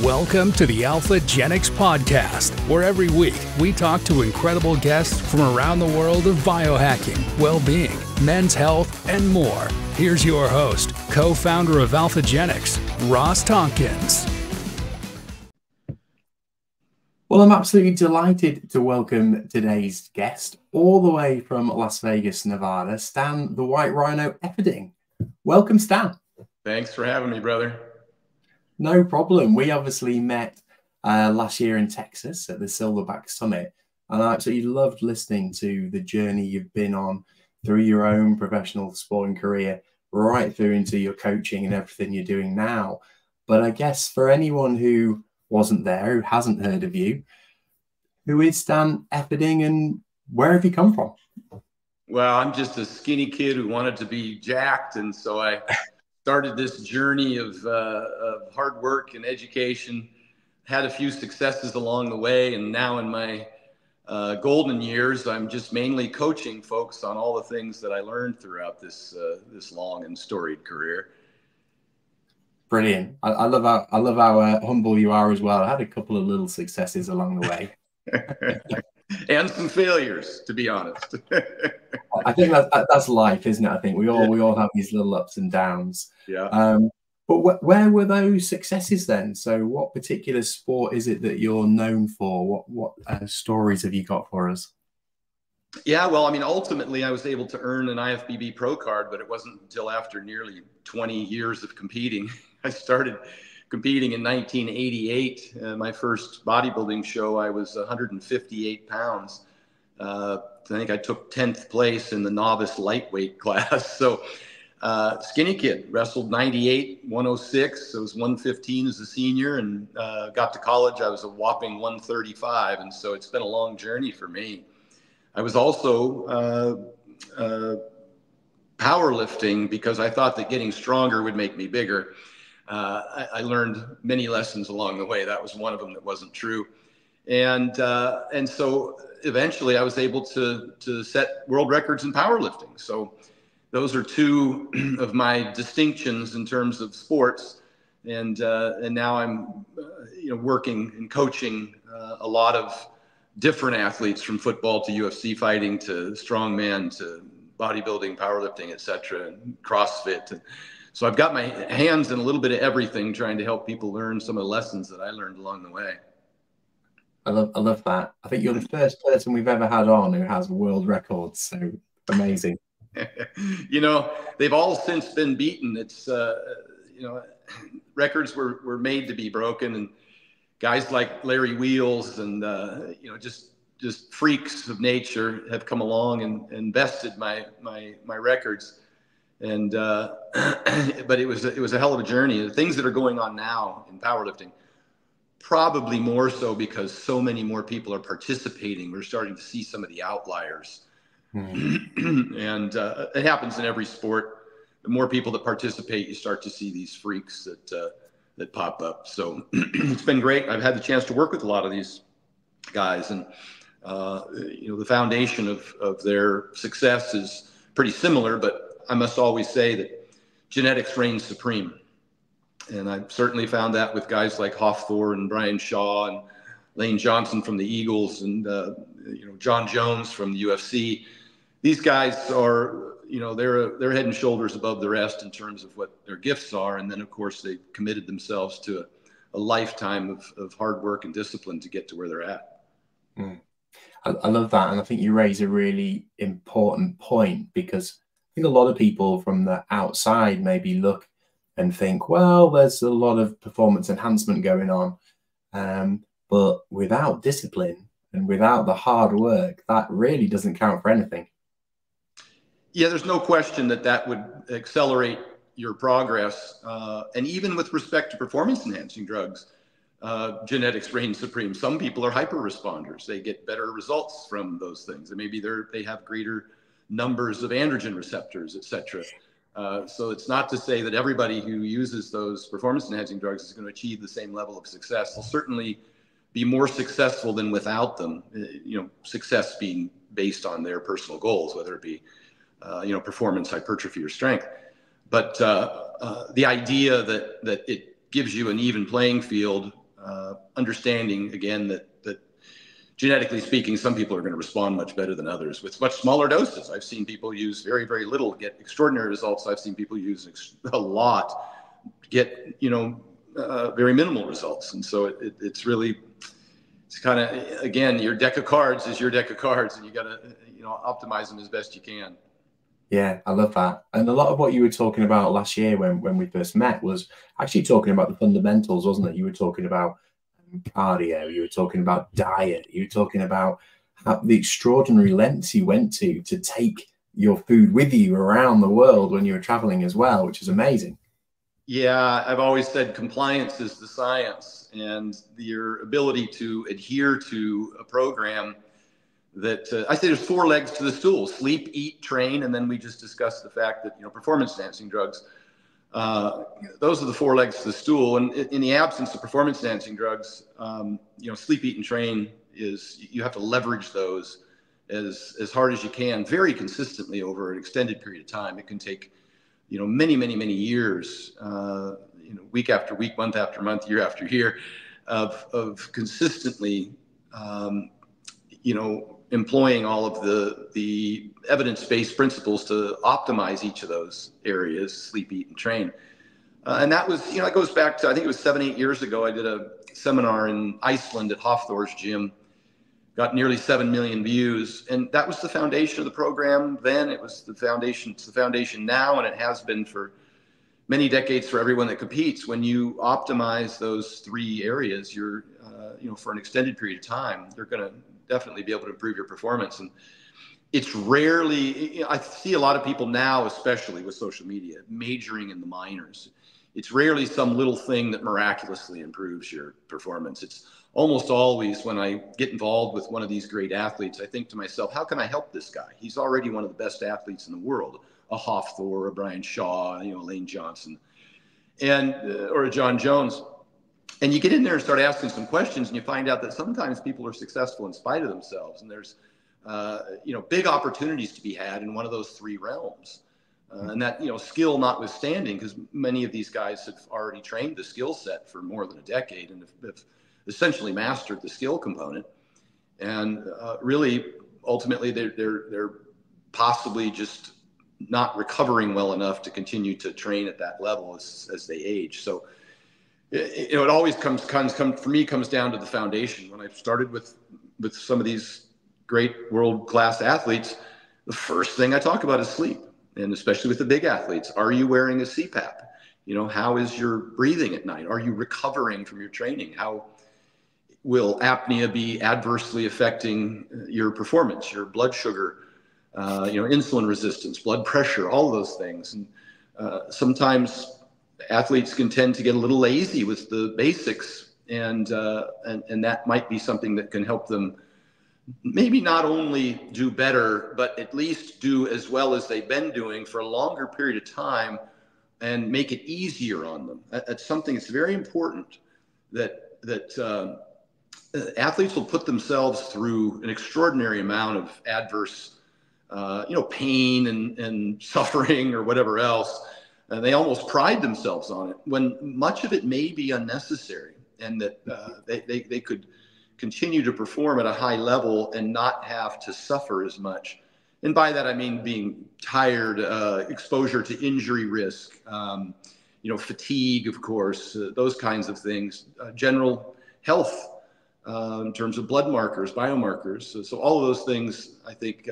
Welcome to the Alphagenix podcast, where every week we talk to incredible guests from around the world of biohacking, well-being, men's health, and more. Here's your host, co-founder of Alphagenix, Ross Tompkins. Well, I'm absolutely delighted to welcome today's guest all the way from Las Vegas, Nevada, Stan the White Rhino Efferding. Welcome, Stan. Thanks for having me, brother. No problem. We obviously met last year in Texas at the Silverback Summit, and I absolutely loved listening to the journey you've been on through your own professional sporting career, right through into your coaching and everything you're doing now. But I guess for anyone who wasn't there, who hasn't heard of you, who is Stan Efferding and where have you come from? Well, I'm just a skinny kid who wanted to be jacked, and so I started this journey of hard work and education, had a few successes along the way, and now in my golden years, I'm just mainly coaching folks on all the things that I learned throughout this long and storied career. Brilliant. I love how humble you are as well. I had a couple of little successes along the way. And some failures, to be honest. I think that's life, isn't it? I think we all have these little ups and downs. Yeah. But where were those successes then? So what particular sport is it that you're known for? What stories have you got for us? Yeah, well, I mean, ultimately I was able to earn an IFBB Pro card, but it wasn't until after nearly 20 years of competing. I started competing in 1988. My first bodybuilding show, I was 158 pounds. I think I took 10th place in the novice lightweight class. So skinny kid, wrestled 98, 106. I was 115 as a senior, and got to college. I was a whopping 135. And so it's been a long journey for me. I was also powerlifting because I thought that getting stronger would make me bigger. I learned many lessons along the way. That was one of them that wasn't true. And so eventually I was able to set world records in powerlifting. So those are two of my distinctions in terms of sports. And now I'm working and coaching a lot of different athletes, from football to UFC fighting to strongman to bodybuilding, powerlifting, etc., and CrossFit. And so I've got my hands in a little bit of everything, trying to help people learn some of the lessons that I learned along the way. I love that. I think you're the first person we've ever had on who has world records. So amazing. They've all since been beaten. It's, records were made to be broken, and guys like Larry Wheels and, just freaks of nature have come along and bested my records. And, but it was a hell of a journey. The things that are going on now in powerlifting, probably more so because so many more people are participating. We're starting to see some of the outliers. And it happens in every sport. The more people that participate, you start to see these freaks that pop up. So it's been great. I've had the chance to work with a lot of these guys, and the foundation of their success is pretty similar, but I must always say that genetics reigns supreme. And I've certainly found that with guys like Hofthor and Brian Shaw and Lane Johnson from the Eagles and John Jones from the UFC. These guys are, they're head and shoulders above the rest in terms of what their gifts are. And then, of course, they've committed themselves to a lifetime of hard work and discipline to get to where they're at. I love that. And I think you raise a really important point, because I think a lot of people from the outside maybe look and think, well, there's a lot of performance enhancement going on. But without discipline and without the hard work, that really doesn't count for anything. Yeah, there's no question that would accelerate your progress. And even with respect to performance enhancing drugs, genetics reign supreme. Some people are hyper responders. They get better results from those things. And maybe they have greater numbers of androgen receptors, etc. So it's not to say that everybody who uses those performance enhancing drugs is going to achieve the same level of success. They'll certainly be more successful than without them, success being based on their personal goals, whether it be, performance, hypertrophy, or strength. But the idea that it gives you an even playing field understanding again that genetically speaking, some people are going to respond much better than others with much smaller doses. I've seen people use very, very little, get extraordinary results. I've seen people use a lot, get, very minimal results. And so it's really, it's kind of, again, your deck of cards is your deck of cards, and you got to, optimize them as best you can. Yeah, I love that. And a lot of what you were talking about last year when we first met was actually talking about the fundamentals, wasn't it? You were talking about cardio, you were talking about diet, you were talking about how the extraordinary lengths you went to take your food with you around the world when you were traveling as well, which is amazing. Yeah, I've always said compliance is the science, and your ability to adhere to a program that I say there's 4 legs to the stool: sleep, eat, train. And then we just discussed the fact that, performance enhancing drugs, those are the 4 legs to the stool. And in the absence of performance enhancing drugs, sleep, eat, and train you have to leverage those as hard as you can, very consistently over an extended period of time. It can take, many, many, many years, week after week, month after month, year after year of consistently, employing all of the evidence-based principles to optimize each of those areas: sleep, eat, and train. And that was, it goes back to, I think it was 7-8 years ago. I did a seminar in Iceland at Hofthor's gym, got nearly 7 million views. And that was the foundation of the program then. It was the foundation. It's the foundation now, and it has been for many decades for everyone that competes. When you optimize those 3 areas, you're, for an extended period of time, you're going to definitely be able to improve your performance. And it's rarely, I see a lot of people now, especially with social media, majoring in the minors. It's rarely some little thing that miraculously improves your performance. It's almost always, when I get involved with one of these great athletes, I think to myself, how can I help this guy? He's already one of the best athletes in the world, a Hofthor, a Brian Shaw, Lane Johnson, and or a John Jones. And you get in there and start asking some questions, and you find out that sometimes people are successful in spite of themselves. And there's, big opportunities to be had in one of those 3 realms. And that, skill notwithstanding, because many of these guys have already trained the skill set for more than a decade and have essentially mastered the skill component. And really, ultimately, they're possibly just not recovering well enough to continue to train at that level as they age. So, it always comes down to the foundation. When I started with some of these great world-class athletes, the first thing I talk about is sleep, and especially with the big athletes. Are you wearing a CPAP? How is your breathing at night? Are you recovering from your training? How will apnea be adversely affecting your performance, your blood sugar, insulin resistance, blood pressure, all of those things? And sometimes athletes can tend to get a little lazy with the basics, and that might be something that can help them maybe not only do better, but at least do as well as they've been doing for a longer period of time, and make it easier on them. That's something that's very important, that athletes will put themselves through an extraordinary amount of adverse, pain and suffering or whatever else. And they almost pride themselves on it, when much of it may be unnecessary, and that they could continue to perform at a high level and not have to suffer as much. And by that, I mean being tired, exposure to injury risk, fatigue, of course, those kinds of things, general health in terms of blood markers, biomarkers. So all of those things, I think,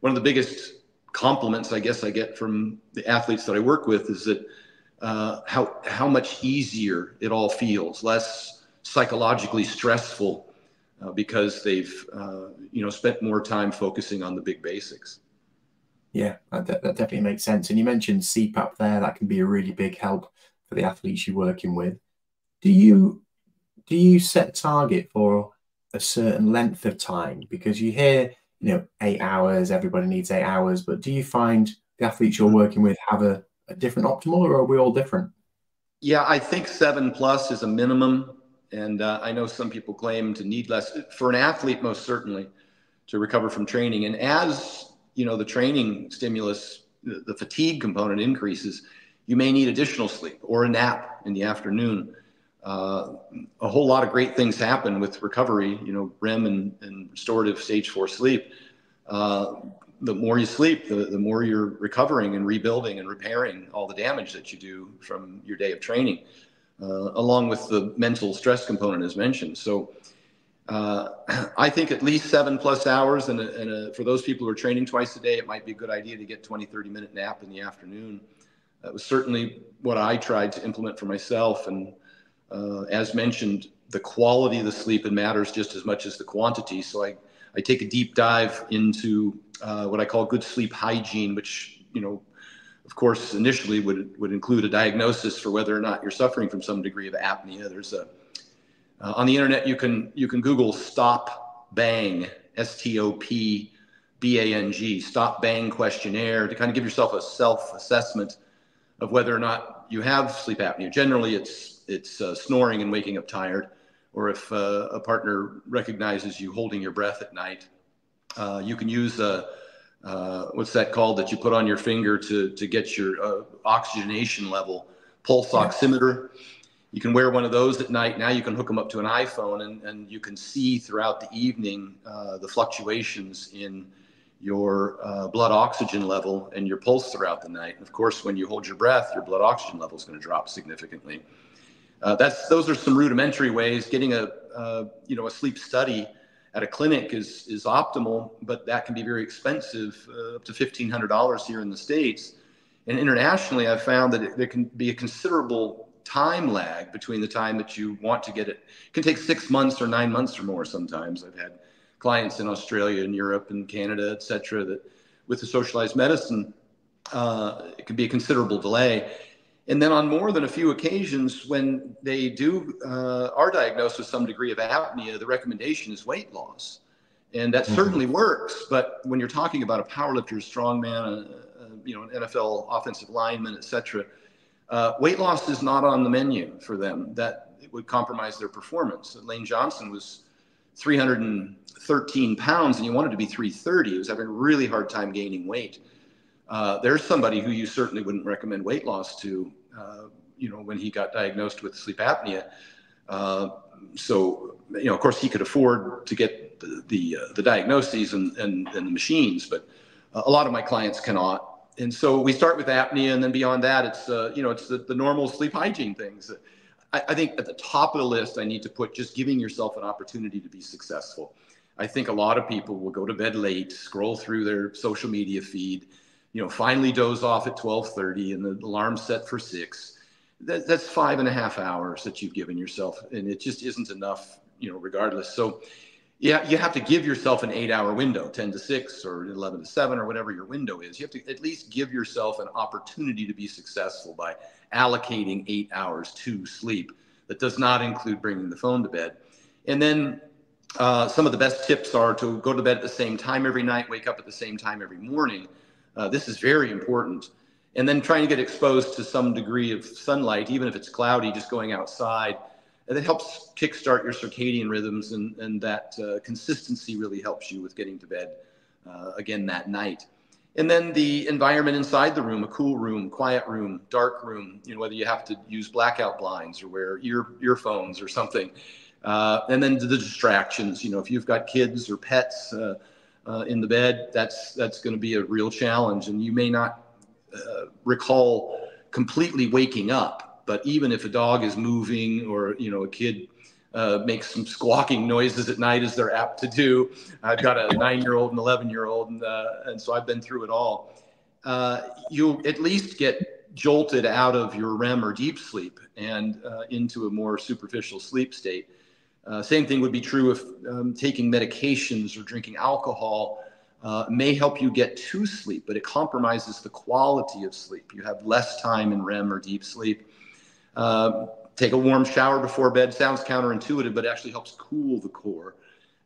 one of the biggest compliments I guess I get from the athletes that I work with is that how much easier it all feels, less psychologically stressful, because they've spent more time focusing on the big basics. Yeah, that definitely makes sense. And you mentioned CPAP there. That can be a really big help for the athletes you're working with. Do you set a target for a certain length of time? Because you hear 8 hours, everybody needs 8 hours, but do you find the athletes you're working with have a different optimal, or are we all different? Yeah, I think 7+ is a minimum. And I know some people claim to need less. For an athlete, most certainly, to recover from training. And as the training stimulus, the fatigue component increases, you may need additional sleep or a nap in the afternoon. A whole lot of great things happen with recovery, you know, REM and restorative stage 4 sleep. The more you sleep, the more you're recovering and rebuilding and repairing all the damage that you do from your day of training, along with the mental stress component as mentioned. So I think at least 7+ hours, and for those people who are training twice a day, it might be a good idea to get 20-30-minute nap in the afternoon. That was certainly what I tried to implement for myself. And as mentioned, the quality of the sleep matters just as much as the quantity. So I take a deep dive into what I call good sleep hygiene, which, you know, of course, initially would include a diagnosis for whether or not you're suffering from some degree of apnea. There's on the internet, you can Google Stop Bang, STOPBANG, Stop Bang questionnaire, to kind of give yourself a self-assessment of whether or not you have sleep apnea. Generally, it's snoring and waking up tired, or if a partner recognizes you holding your breath at night. You can use what's that called that you put on your finger to get your oxygenation level, pulse oximeter. You can wear one of those at night. Now you can hook them up to an iPhone, and you can see throughout the evening the fluctuations in your blood oxygen level and your pulse throughout the night. And of course, when you hold your breath, your blood oxygen level is going to drop significantly. Those are some rudimentary ways. Getting a sleep study at a clinic is optimal, but that can be very expensive, up to $1,500 here in the States. And internationally, I've found that there can be a considerable time lag between the time that you want to get it. It can take 6 months or 9 months or more sometimes. I've had clients in Australia and Europe and Canada, et cetera, that with the socialized medicine, it can be a considerable delay. And then on more than a few occasions, when they are diagnosed with some degree of apnea, the recommendation is weight loss. And that certainly works. But when you're talking about a powerlifter, a strongman, an NFL offensive lineman, et cetera, weight loss is not on the menu for them. That it would compromise their performance. Lane Johnson was 313 pounds, and he wanted to be 330. He was having a really hard time gaining weight. There's somebody who you certainly wouldn't recommend weight loss to, when he got diagnosed with sleep apnea. So, of course, he could afford to get the diagnoses and the machines, but a lot of my clients cannot. And so we start with apnea, and then beyond that, it's the normal sleep hygiene things. I think at the top of the list, I need to put just giving yourself an opportunity to be successful. I think a lot of people will go to bed late, scroll through their social media feed, finally doze off at 12:30 and the alarm's set for 6. That's 5.5 hours that you've given yourself, and it just isn't enough, regardless. So yeah, you have to give yourself an 8-hour window, 10 to 6 or 11 to 7 or whatever your window is. You have to at least give yourself an opportunity to be successful by allocating 8 hours to sleep. That does not include bringing the phone to bed. And then some of the best tips are to go to bed at the same time every night, wake up at the same time every morning. This is very important. And then trying to get exposed to some degree of sunlight, even if it's cloudy, just going outside. And that helps kickstart your circadian rhythms, and that consistency really helps you with getting to bed again that night. And then the environment inside the room, a cool room, quiet room, dark room, whether you have to use blackout blinds or wear earphones or something. And then the distractions, if you've got kids or pets in the bed, that's going to be a real challenge. And you may not recall completely waking up. But even if a dog is moving or, a kid makes some squawking noises at night, as they're apt to do. I've got a 9-year-old and 11-year-old, and so I've been through it all. You'll at least get jolted out of your REM or deep sleep and into a more superficial sleep state. Same thing would be true if taking medications or drinking alcohol may help you get to sleep, but it compromises the quality of sleep. You have less time in REM or deep sleep. Take a warm shower before bed. Sounds counterintuitive, but it actually helps cool the core.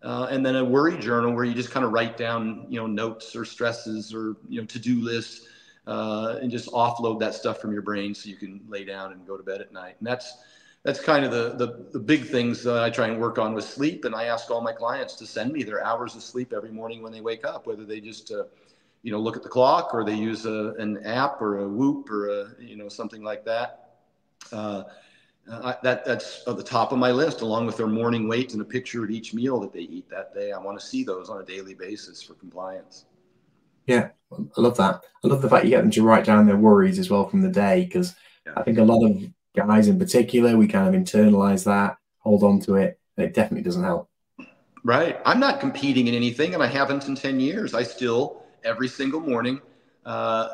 And then a worry journal where you just kind of write down, notes or stresses or, to-do lists, and just offload that stuff from your brain so you can lay down and go to bed at night. And that's kind of the big things that I try and work on with sleep. And I ask all my clients to send me their hours of sleep every morning when they wake up, whether they just, look at the clock or they use an app or a Whoop or something like that. That's at the top of my list, along with their morning weight and a picture of each meal that they eat that day. I want to see those on a daily basis for compliance. Yeah, I love that. I love the fact you get them to write down their worries as well from the day, because I think a lot of guys in particular, we kind of internalize that, hold on to it, and it definitely doesn't help. Right. I'm not competing in anything, and I haven't in 10 years. I still, every single morning,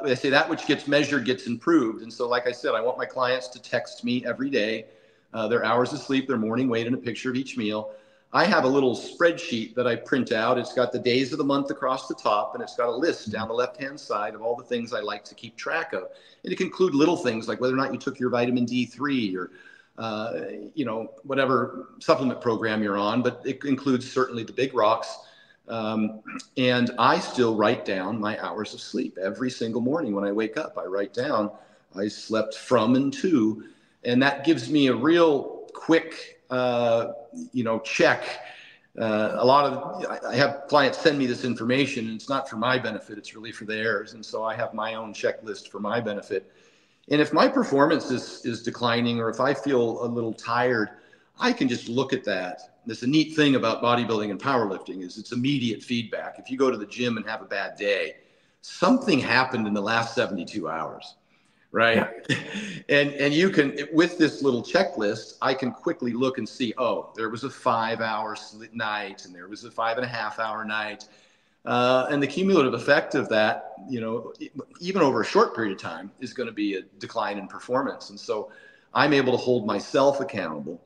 they say that which gets measured gets improved. And so, like I said, I want my clients to text me every day, their hours of sleep, their morning weight, and a picture of each meal. I have a little spreadsheet that I print out. It's got the days of the month across the top, and it's got a list down the left-hand side of all the things I like to keep track of. And it can include little things like whether or not you took your vitamin D3 or whatever supplement program you're on, but it includes certainly the big rocks. And I still write down my hours of sleep every single morning. When I wake up, I write down I slept from and to, and that gives me a real quick, check. I have clients send me this information, and it's not for my benefit, it's really for theirs. And so I have my own checklist for my benefit. And if my performance is declining, or if I feel a little tired, I can just look at that. That's a neat thing about bodybuilding and powerlifting is it's immediate feedback. If you go to the gym and have a bad day, something happened in the last 72 hours, right? Yeah. And you can, with this little checklist, I can quickly look and see, oh, there was a 5-hour night, and there was a 5.5-hour night. And the cumulative effect of that, even over a short period of time, is going to be a decline in performance. And so I'm able to hold myself accountable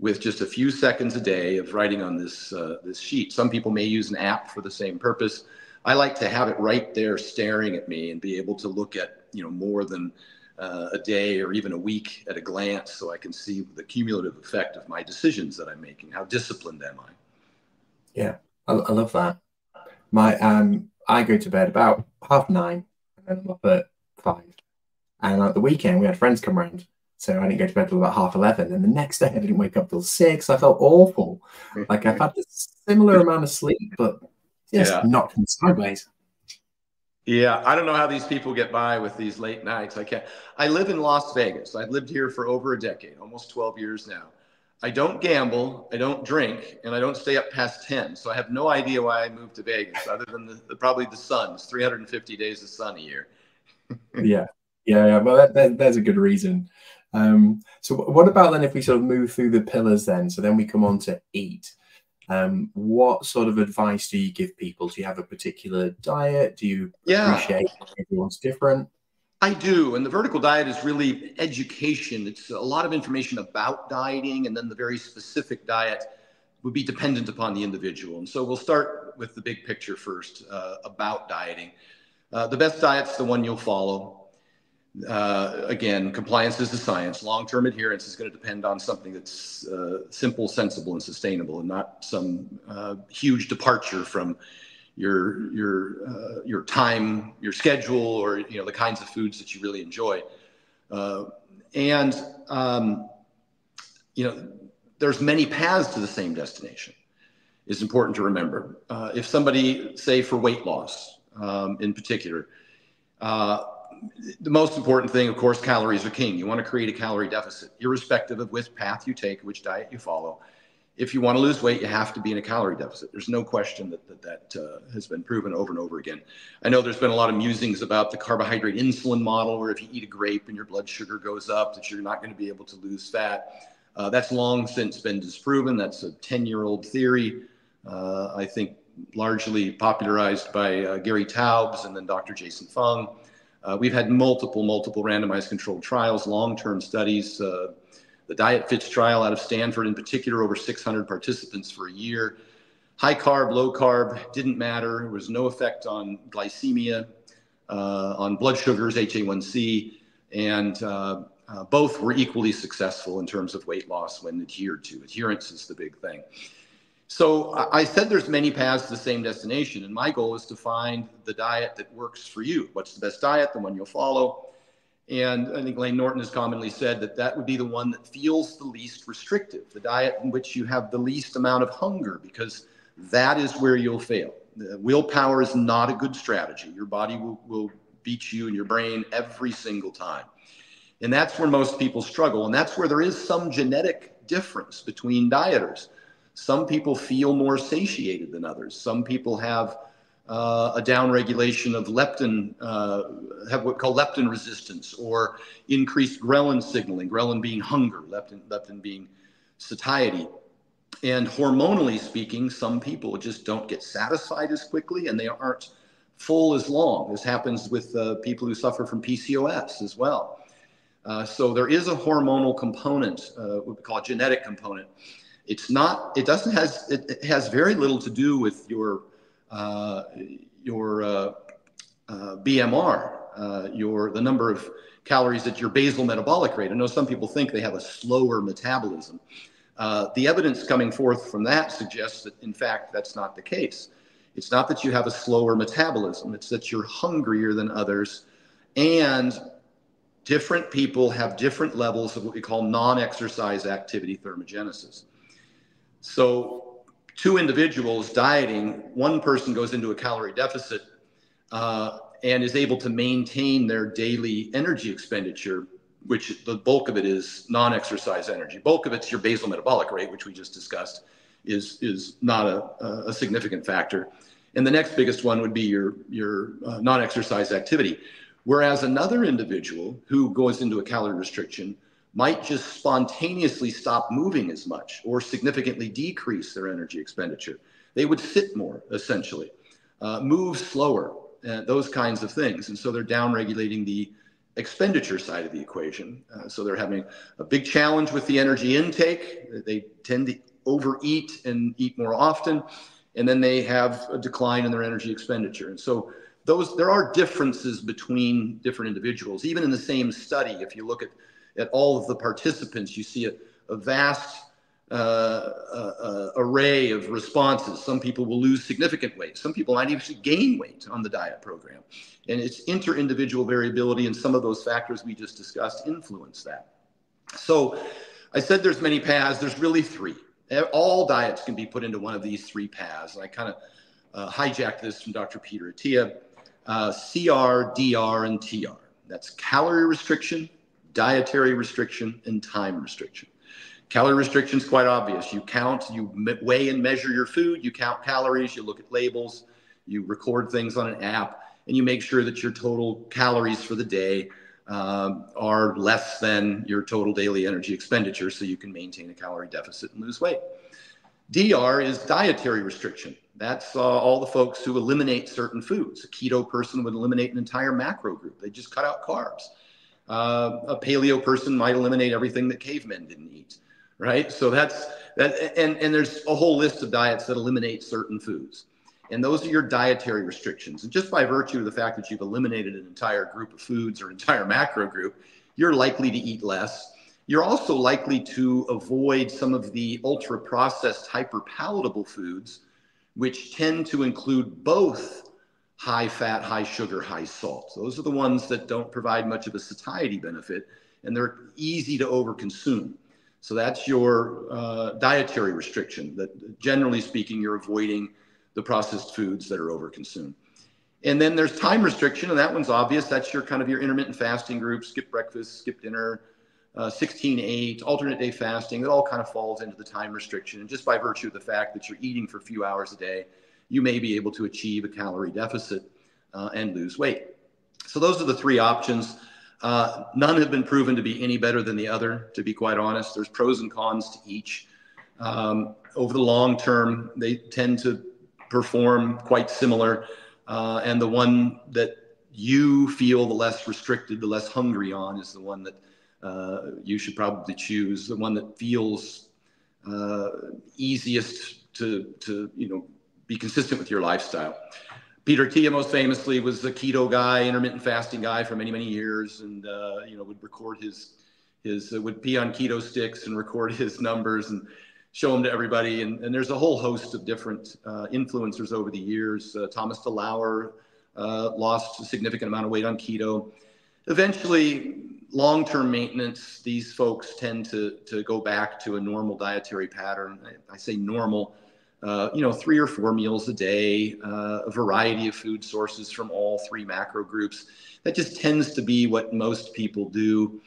with just a few seconds a day of writing on this sheet. Some people may use an app for the same purpose. I like to have it right there staring at me and be able to look at, more than a day or even a week at a glance, so I can see the cumulative effect of my decisions that I'm making. How disciplined am I? Yeah, I love that. I go to bed about 9:30, and then I'm up at 5. And at the weekend, we had friends come around, so I didn't go to bed till about 11:30. And the next day, I didn't wake up till 6. I felt awful. Like I've had a similar amount of sleep, but just knocked me sideways. Yeah, I don't know how these people get by with these late nights. I can't. I live in Las Vegas. I've lived here for over a decade, almost 12 years now. I don't gamble, I don't drink, and I don't stay up past 10. So I have no idea why I moved to Vegas, other than probably the sun. It's 350 days of sun a year. Yeah. Well, there's a good reason. So what about then if we sort of move through the pillars then? So then we come on to eat. What sort of advice do you give people? Do you have a particular diet? Do you appreciate everyone's different? I do. And the vertical diet is really education. It's a lot of information about dieting, and then the very specific diet would be dependent upon the individual. And so we'll start with the big picture first, about dieting. The best diet's the one you'll follow. Again, compliance is the science. Long-term adherence is going to depend on something that's simple, sensible, and sustainable, and not some huge departure from your time, your schedule, or the kinds of foods that you really enjoy. There's many paths to the same destination. It's important to remember. If somebody, say for weight loss in particular, the most important thing, of course, calories are king. You want to create a calorie deficit, irrespective of which path you take, which diet you follow. If you want to lose weight, you have to be in a calorie deficit. There's no question that has been proven over and over again. I know there's been a lot of musings about the carbohydrate insulin model, where if you eat a grape and your blood sugar goes up, that you're not going to be able to lose fat. That's long since been disproven. That's a 10-year-old theory, I think largely popularized by Gary Taubes and then Dr. Jason Fung. We've had multiple randomized controlled trials, long-term studies. The Diet Fits trial out of Stanford in particular, over 600 participants for a year. High carb, low carb, didn't matter. There was no effect on glycemia, on blood sugars, HA1C, and both were equally successful in terms of weight loss when adhered to. Adherence is the big thing. So I said there's many paths to the same destination, and my goal is to find the diet that works for you. What's the best diet, the one you'll follow? And I think Lane Norton has commonly said that would be the one that feels the least restrictive, the diet in which you have the least amount of hunger, because that is where you'll fail. Willpower is not a good strategy. Your body will beat you and your brain every single time. And that's where most people struggle. And that's where there is some genetic difference between dieters. Some people feel more satiated than others. Some people have a downregulation of leptin, have what we call leptin resistance, or increased ghrelin signaling, ghrelin being hunger, leptin being satiety. And hormonally speaking, some people just don't get satisfied as quickly, and they aren't full as long. This happens with people who suffer from PCOS as well. So there is a hormonal component, what we call a genetic component. It has very little to do with your BMR, the number of calories at your basal metabolic rate. I know some people think they have a slower metabolism. The evidence coming forth from that suggests that, in fact, that's not the case. It's not that you have a slower metabolism. It's that you're hungrier than others, and different people have different levels of what we call non-exercise activity thermogenesis. So 2 individuals dieting, one person goes into a calorie deficit and is able to maintain their daily energy expenditure, which the bulk of it is non-exercise energy. Bulk of it's your basal metabolic rate, which we just discussed, is not a significant factor. And the next biggest one would be your non-exercise activity. Whereas another individual who goes into a calorie restriction might just spontaneously stop moving as much or significantly decrease their energy expenditure. They would sit more, essentially, move slower, those kinds of things. And so they're downregulating the expenditure side of the equation. So they're having a big challenge with the energy intake. They tend to overeat and eat more often. And then they have a decline in their energy expenditure. And so there are differences between different individuals. Even in the same study, if you look at all of the participants, you see a vast array of responses. Some people will lose significant weight. Some people might even gain weight on the diet program. And it's inter-individual variability, and some of those factors we just discussed influence that. So I said there's many paths. There's really 3. All diets can be put into one of these 3 paths. And I kind of hijacked this from Dr. Peter Attia. CR, DR, and TR. That's calorie restriction, dietary restriction, and time restriction. Calorie restriction is quite obvious. You count, you weigh and measure your food, you count calories, you look at labels, you record things on an app, and you make sure that your total calories for the day are less than your total daily energy expenditure, so you can maintain a calorie deficit and lose weight. DR is dietary restriction. That's all the folks who eliminate certain foods. A keto person would eliminate an entire macro group. They just cut out carbs. A paleo person might eliminate everything that cavemen didn't eat, right? So that's that, and there's a whole list of diets that eliminate certain foods. And those are your dietary restrictions. And just by virtue of the fact that you've eliminated an entire group of foods or entire macro group, you're likely to eat less. You're also likely to avoid some of the ultra-processed, hyper-palatable foods, which tend to include both high fat, high sugar, high salt. Those are the ones that don't provide much of a satiety benefit, and they're easy to overconsume. So that's your dietary restriction, that generally speaking, you're avoiding the processed foods that are overconsumed. And then there's time restriction, and that one's obvious. That's your kind of your intermittent fasting group, skip breakfast, skip dinner, 16-8, alternate day fasting. That all kind of falls into the time restriction. And just by virtue of the fact that you're eating for a few hours a day, you may be able to achieve a calorie deficit and lose weight. So those are the 3 options. None have been proven to be any better than the other, to be quite honest. There's pros and cons to each. Over the long term, they tend to perform quite similar. And the one that you feel the less restricted, the less hungry on is the one that you should probably choose, the one that feels easiest to be consistent with your lifestyle. Peter Attia most famously was a keto guy, intermittent fasting guy for many, many years, and would record his would pee on keto sticks and record his numbers and show them to everybody. And there's a whole host of different influencers over the years. Thomas DeLauer lost a significant amount of weight on keto. Eventually, long-term maintenance, these folks tend to go back to a normal dietary pattern. I say normal, 3 or 4 meals a day, a variety of food sources from all 3 macro groups. That just tends to be what most people do.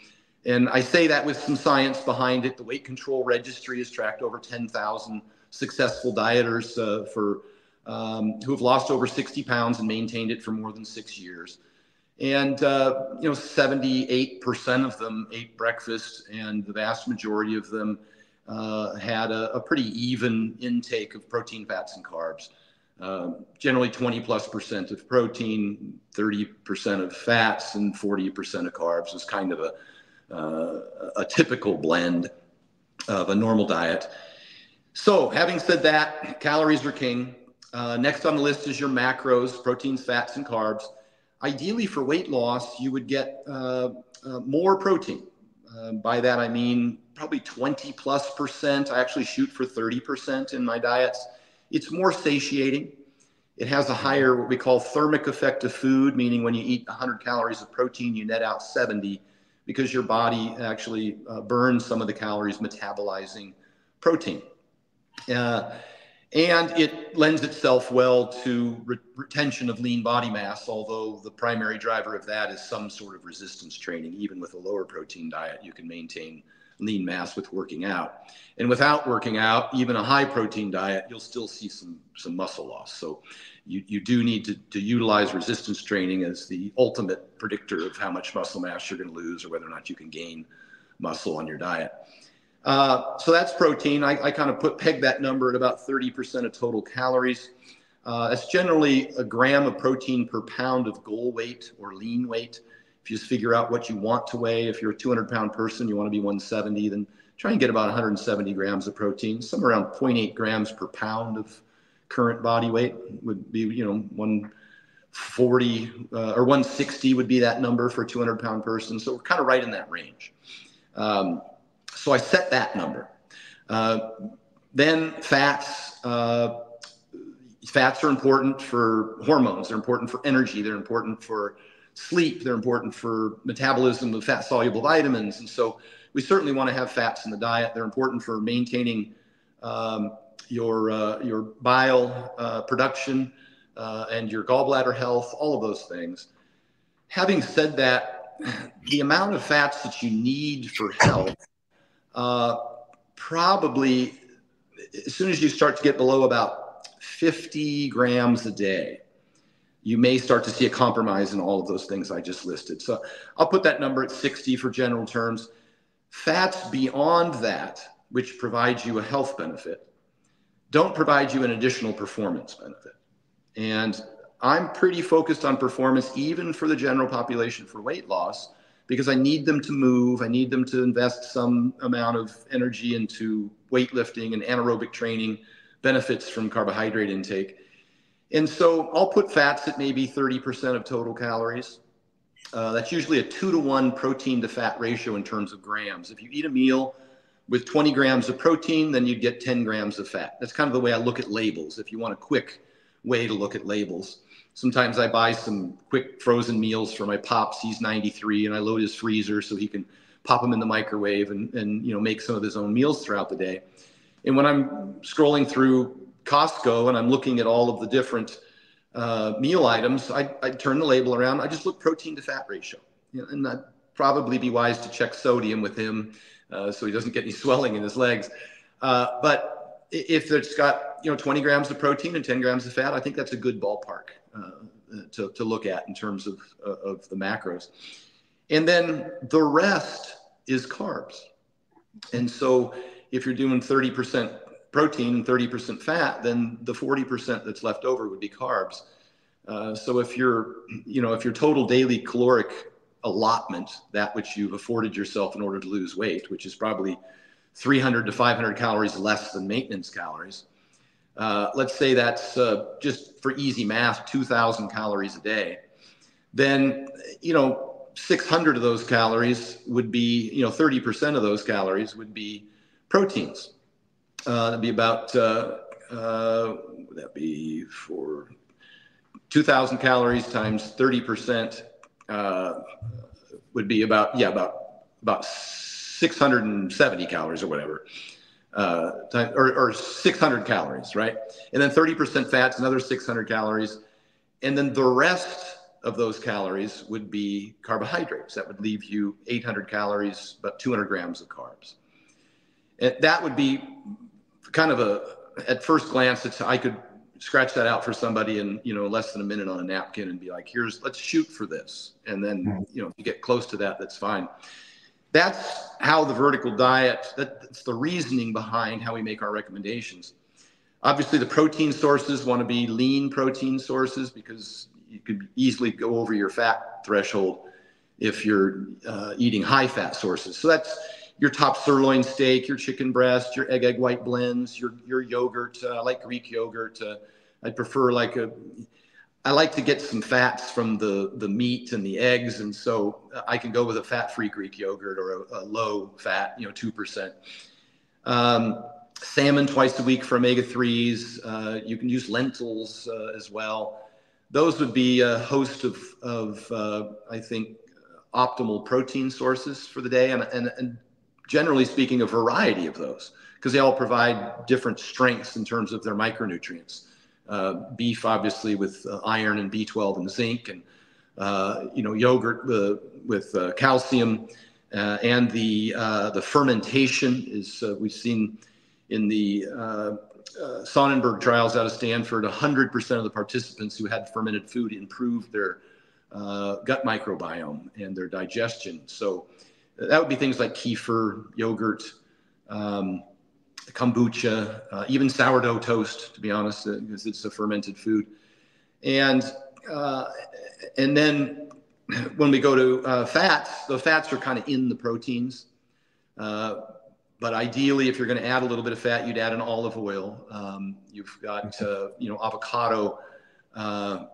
And I say that with some science behind it. The weight control registry has tracked over 10,000 successful dieters who have lost over 60 pounds and maintained it for more than 6 years. And, 78% of them ate breakfast, and the vast majority of them had a pretty even intake of protein, fats, and carbs. Generally 20+% of protein, 30% of fats, and 40% of carbs is kind of a typical blend of a normal diet. So having said that, calories are king. Next on the list is your macros, proteins, fats, and carbs. Ideally for weight loss, you would get more protein. By that, I mean probably 20+%. I actually shoot for 30% in my diets. It's more satiating. It has a higher, what we call thermic effect of food, meaning when you eat 100 calories of protein, you net out 70 because your body actually burns some of the calories metabolizing protein. And it lends itself well to retention of lean body mass, although the primary driver of that is some sort of resistance training. Even with a lower protein diet, you can maintain lean mass with working out. And without working out, even a high protein diet, you'll still see some muscle loss. So you do need to utilize resistance training as the ultimate predictor of how much muscle mass you're going to lose or whether or not you can gain muscle on your diet. So that's protein. I kind of peg that number at about 30% of total calories. That's generally a gram of protein per pound of goal weight or lean weight. If you just figure out what you want to weigh, if you're a 200-pound person, you want to be 170, then try and get about 170 grams of protein. Somewhere around 0.8 grams per pound of current body weight would be, 140 or 160 would be that number for a 200-pound person. So we're kind of right in that range. So I set that number. Then fats. Fats are important for hormones. They're important for energy. They're important for sleep. They're important for metabolism of fat-soluble vitamins. And so we certainly want to have fats in the diet. They're important for maintaining your bile production and your gallbladder health, all of those things. Having said that, the amount of fats that you need for health probably, as soon as you start to get below about 50 grams a day, you may start to see a compromise in all of those things I just listed. So I'll put that number at 60 for general terms. Fats beyond that, which provides you a health benefit, don't provide you an additional performance benefit. And I'm pretty focused on performance, even for the general population for weight loss, because I need them to move. I need them to invest some amount of energy into weightlifting, and anaerobic training benefits from carbohydrate intake. And so I'll put fats at maybe 30% of total calories. That's usually a 2-to-1 protein to fat ratio in terms of grams. If you eat a meal with 20 grams of protein, then you'd get 10 grams of fat. That's kind of the way I look at labels, if you want a quick way to look at labels. Sometimes I buy some quick frozen meals for my pops. He's 93, and I load his freezer so he can pop them in the microwave and make some of his own meals throughout the day. And when I'm scrolling through Costco and I'm looking at all of the different meal items, I turn the label around. I just look protein to fat ratio. And I'd probably be wise to check sodium with him so he doesn't get any swelling in his legs. But if it's got 20 grams of protein and 10 grams of fat, I think that's a good ballpark to look at in terms of the macros. And then the rest is carbs. And so if you're doing 30% protein and 30% fat, then the 40% that's left over would be carbs. So if your total daily caloric allotment, that which you've afforded yourself in order to lose weight, which is probably 300 to 500 calories less than maintenance calories, let's say that's just for easy math, 2,000 calories a day, then 600 of those calories would be, 30% of those calories would be proteins. That'd be about, that'd be for 2,000 calories times 30% would be about 670 calories or whatever, or 600 calories, right? And then 30% fat's another 600 calories. And then the rest of those calories would be carbohydrates. That would leave you 800 calories, about 200 grams of carbs. And that would be kind of at first glance, I could scratch that out for somebody in, less than a minute on a napkin and be like, let's shoot for this. And then, if you get close to that, that's fine. That's how the vertical diet, that's the reasoning behind how we make our recommendations. Obviously, the protein sources want to be lean protein sources because you could easily go over your fat threshold if you're eating high fat sources. So that's your top sirloin steak, your chicken breast, your egg white blends, your yogurt. I like Greek yogurt. I prefer I like to get some fats from the meat and the eggs. And so I can go with a fat-free Greek yogurt or a low fat, 2%. Salmon twice a week for omega-3s. You can use lentils as well. Those would be a host of I think, optimal protein sources for the day. And generally speaking, a variety of those, because they all provide different strengths in terms of their micronutrients. Beef, obviously, with iron and B12 and zinc, and yogurt with calcium, and the fermentation is we've seen in the Sonnenberg trials out of Stanford, 100% of the participants who had fermented food improved their gut microbiome and their digestion. So that would be things like kefir, yogurt, kombucha, even sourdough toast, to be honest, because it's a fermented food. And then when we go to fats, the fats are kind of in the proteins. But ideally, if you're going to add a little bit of fat, you'd add an olive oil. You've got, avocado.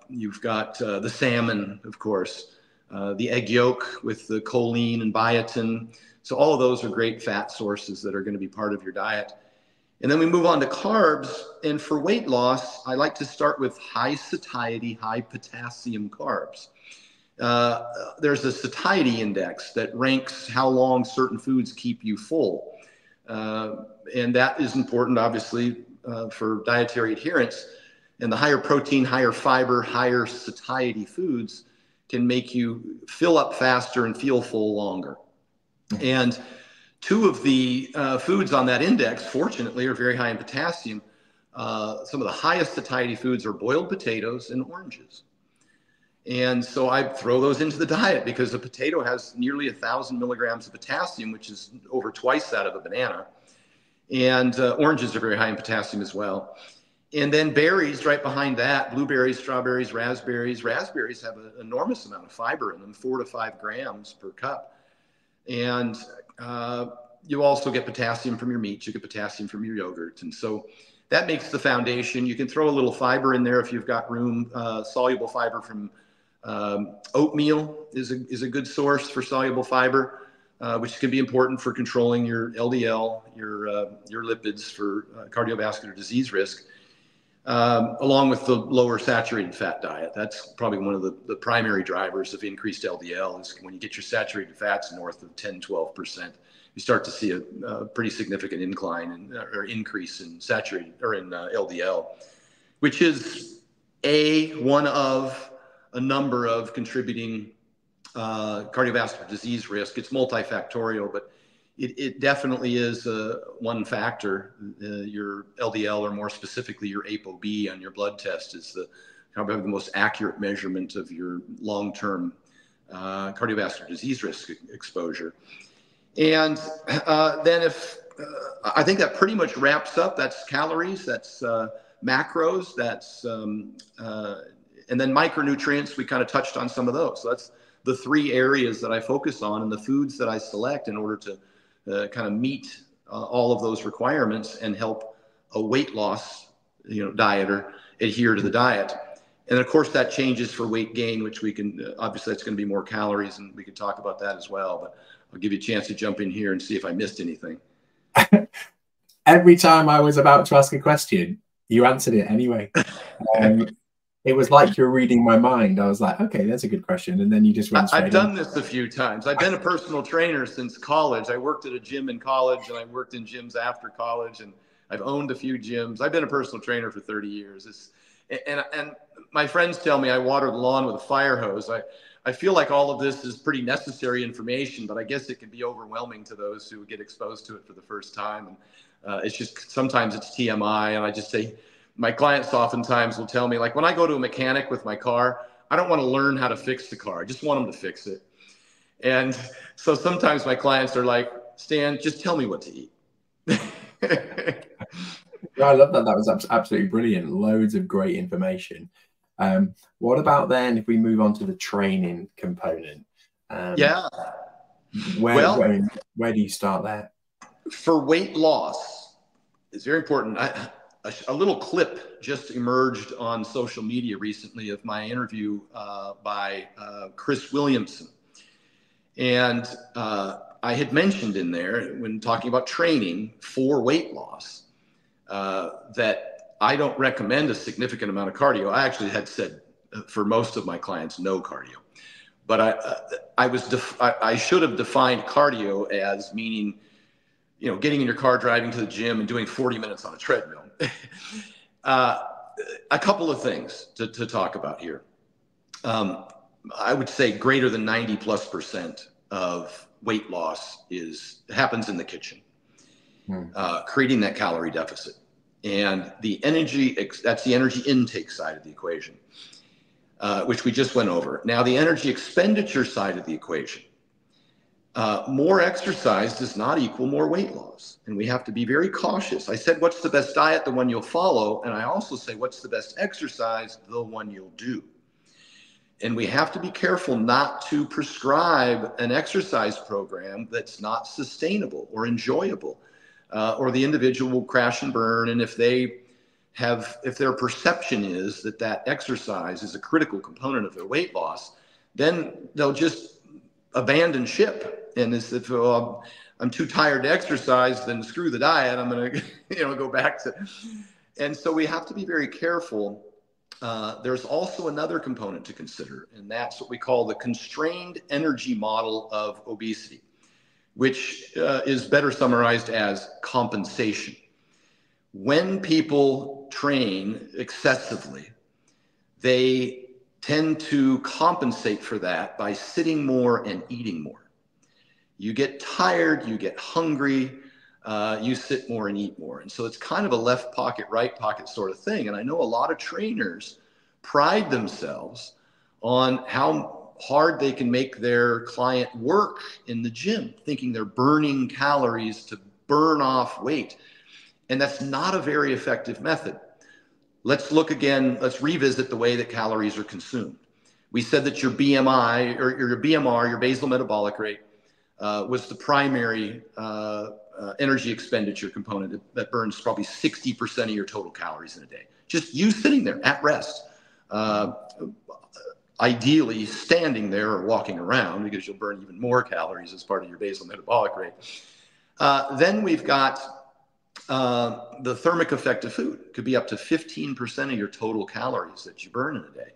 You've got the salmon, of course, the egg yolk with the choline and biotin. So all of those are great fat sources that are going to be part of your diet. And then we move on to carbs. And for weight loss, I like to start with high satiety, high potassium carbs. There's a satiety index that ranks how long certain foods keep you full. And that is important, obviously, for dietary adherence. And the higher protein, higher fiber, higher satiety foods can make you fill up faster and feel full longer. And two of the foods on that index, fortunately, are very high in potassium. Some of the highest satiety foods are boiled potatoes and oranges. And so I throw those into the diet because a potato has nearly 1,000 milligrams of potassium, which is over twice that of a banana. And oranges are very high in potassium as well. And then berries right behind that, blueberries, strawberries, raspberries. Raspberries have an enormous amount of fiber in them, 4 to 5 grams per cup. And you also get potassium from your meat. You get potassium from your yogurt. And so that makes the foundation. You can throw a little fiber in there if you've got room. Soluble fiber from oatmeal is a good source for soluble fiber, which can be important for controlling your LDL, your lipids for cardiovascular disease risk, along with the lower saturated fat diet. That's probably one of the primary drivers of increased LDL is when you get your saturated fats north of 10, 12%, you start to see a pretty significant incline or increase in saturated or in LDL, which is one of a number of contributing cardiovascular disease risk. It's multifactorial, but it definitely is one factor. Your LDL, or more specifically your ApoB on your blood test, is probably the most accurate measurement of your long-term cardiovascular disease risk exposure. And then I think that pretty much wraps up. That's calories, that's macros, that's and then micronutrients, we kind of touched on some of those. So that's the 3 areas that I focus on and the foods that I select in order to kind of meet all of those requirements and help a weight loss, dieter adhere to the diet. And of course that changes for weight gain, which we can, obviously that's going to be more calories, and we can talk about that as well, but I'll give you a chance to jump in here and see if I missed anything. Every time I was about to ask a question, you answered it anyway. It was like you're reading my mind. I was like, okay, that's a good question. And then you just went straight I've done this a few times. I've been a personal trainer since college. I worked at a gym in college, and I worked in gyms after college, and I've owned a few gyms. I've been a personal trainer for 30 years. And my friends tell me I water the lawn with a fire hose. I feel like all of this is pretty necessary information, but I guess it can be overwhelming to those who get exposed to it for the first time. And it's just, sometimes it's TMI. And I just say, my clients oftentimes will tell me, like, when I go to a mechanic with my car, I don't want to learn how to fix the car. I just want them to fix it. And so sometimes my clients are like, Stan, just tell me what to eat. I love that. That was absolutely brilliant. Loads of great information. What about then if we move on to the training component? Yeah. Where do you start there? For weight loss, it's very important. A little clip just emerged on social media recently of my interview by Chris Williamson. And I had mentioned in there, when talking about training for weight loss, that I don't recommend a significant amount of cardio. I actually had said for most of my clients, no cardio. But I should have defined cardio as meaning, you know, getting in your car, driving to the gym, and doing 40 minutes on a treadmill. A couple of things to talk about here. I would say greater than 90+% of weight loss happens in the kitchen, creating that calorie deficit. And the energy, that's the energy intake side of the equation, which we just went over. Now, the energy expenditure side of the equation, more exercise does not equal more weight loss. And we have to be very cautious. I said, what's the best diet? The one you'll follow. And I also say, what's the best exercise? The one you'll do. And we have to be careful not to prescribe an exercise program that's not sustainable or enjoyable, or the individual will crash and burn. And if their perception is that that exercise is a critical component of their weight loss, then they'll just abandon ship. And as if, oh, I'm too tired to exercise, then screw the diet. I'm going to, go back to. And so we have to be very careful. There's also another component to consider, and that's what we call the constrained energy model of obesity, which is better summarized as compensation. When people train excessively, they tend to compensate for that by sitting more and eating more. You get tired, you get hungry, you sit more and eat more. And so it's kind of a left pocket, right pocket sort of thing. And I know a lot of trainers pride themselves on how hard they can make their client work in the gym, thinking they're burning calories to burn off weight. And that's not a very effective method. Let's look again, let's revisit the way that calories are consumed. We said that your BMI or your BMR, your basal metabolic rate, was the primary energy expenditure component that burns probably 60% of your total calories in a day. Just you sitting there at rest, ideally standing there or walking around, because you'll burn even more calories as part of your basal metabolic rate. Then we've got the thermic effect of food. It could be up to 15% of your total calories that you burn in a day.